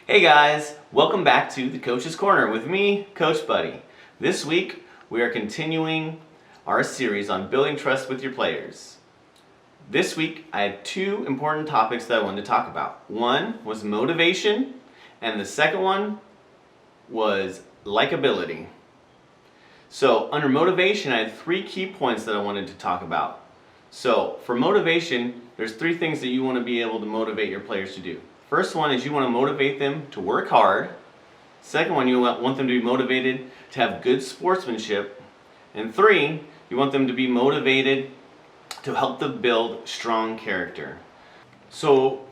Hey guys, welcome back to the Coach's Corner with me, Coach Buddy. This week we are continuing our series on building trust with your players. This week I had two important topics that I wanted to talk about. One was motivation, and the second one was likability. So under motivation I had three key points that I wanted to talk about. So for motivation, there's three things that you want to be able to motivate your players to do. First one is you want to motivate them to work hard. Second one, you want them to be motivated to have good sportsmanship. And three, you want them to be motivated to help them build strong character. So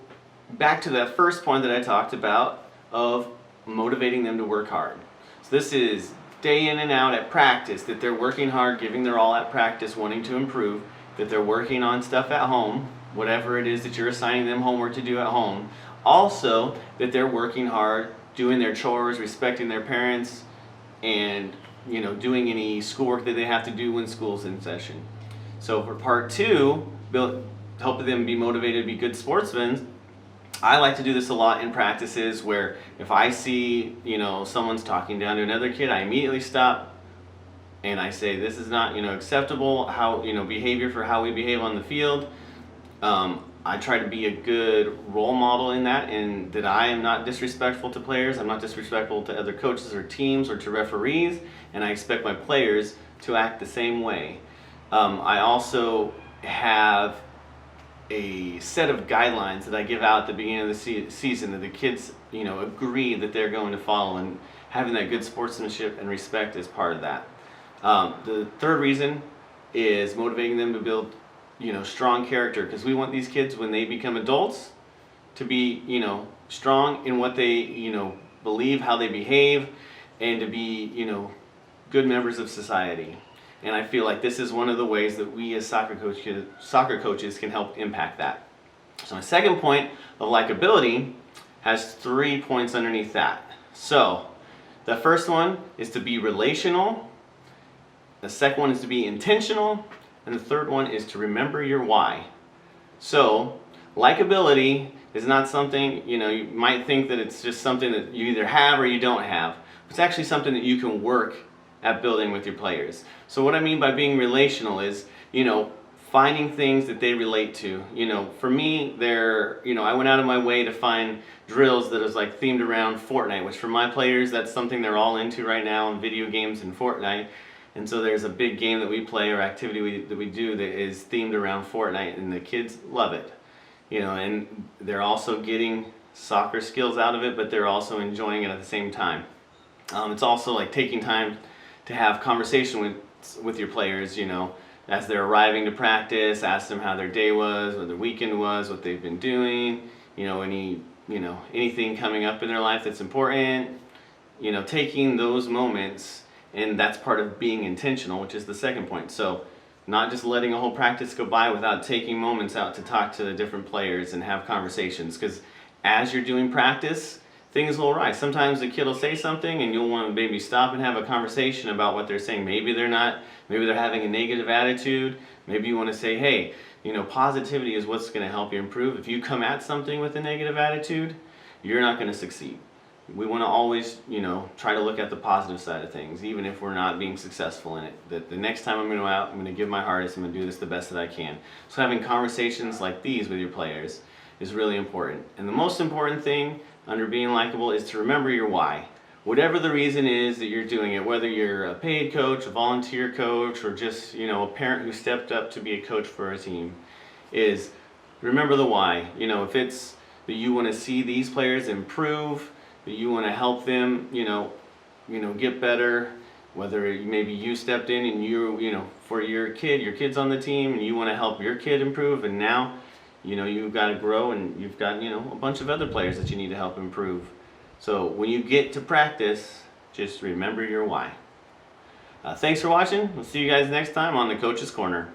back to that first point that I talked about of motivating them to work hard. So this is day in and out at practice, that they're working hard, giving their all at practice, wanting to improve, that they're working on stuff at home, whatever it is that you're assigning them homework to do at home. Also, that they're working hard, doing their chores, respecting their parents, and doing any schoolwork that they have to do when school's in session. So for part two, helping them be motivated to be good sportsmen, I like to do this a lot in practices where if I see someone's talking down to another kid, I immediately stop and I say, this is not acceptable behavior for how we behave on the field. I try to be a good role model in that, and that I am not disrespectful to players, I'm not disrespectful to other coaches or teams or to referees, and I expect my players to act the same way. I also have a set of guidelines that I give out at the beginning of the season that the kids agree that they're going to follow, and having that good sportsmanship and respect is part of that. The third reason is motivating them to build strong character, because we want these kids when they become adults to be strong in what they believe, how they behave, and to be good members of society. And I feel like this is one of the ways that we as soccer coaches can help impact that. So my second point of likability has 3 points underneath that. So the first one is to be relational, the second one is to be intentional, and the third one is to remember your why. So likability is not something, you might think that it's just something that you either have or you don't have. It's actually something that you can work at building with your players. So what I mean by being relational is, finding things that they relate to. For me, I went out of my way to find drills that is like themed around Fortnite, which for my players, that's something they're all into right now in video games and Fortnite. And so there's a big game that we play or activity that we do that is themed around Fortnite, and the kids love it. And they're also getting soccer skills out of it, but they're also enjoying it at the same time. It's also like taking time to have conversation with your players, as they're arriving to practice, ask them how their day was, what their weekend was, what they've been doing, anything coming up in their life that's important, taking those moments. And that's part of being intentional, which is the second point. So not just letting a whole practice go by without taking moments out to talk to the different players and have conversations. Because as you're doing practice, things will arise. Sometimes the kid will say something and you'll want to maybe stop and have a conversation about what they're saying. Maybe they're having a negative attitude. Maybe you want to say, hey, positivity is what's going to help you improve. If you come at something with a negative attitude, you're not going to succeed. We want to always, try to look at the positive side of things, even if we're not being successful in it. That the next time I'm going to go out, I'm going to give my hardest, I'm going to do this the best that I can. So having conversations like these with your players is really important. And the most important thing under being likable is to remember your why. Whatever the reason is that you're doing it, whether you're a paid coach, a volunteer coach, or just, a parent who stepped up to be a coach for a team, is remember the why. If it's that you want to see these players improve, that you want to help them, get better, whether maybe you stepped in and for your kid's on the team, and you want to help your kid improve, and now, you've got to grow, and you've got, a bunch of other players that you need to help improve. So when you get to practice, just remember your why. Thanks for watching. We'll see you guys next time on the Coach's Corner.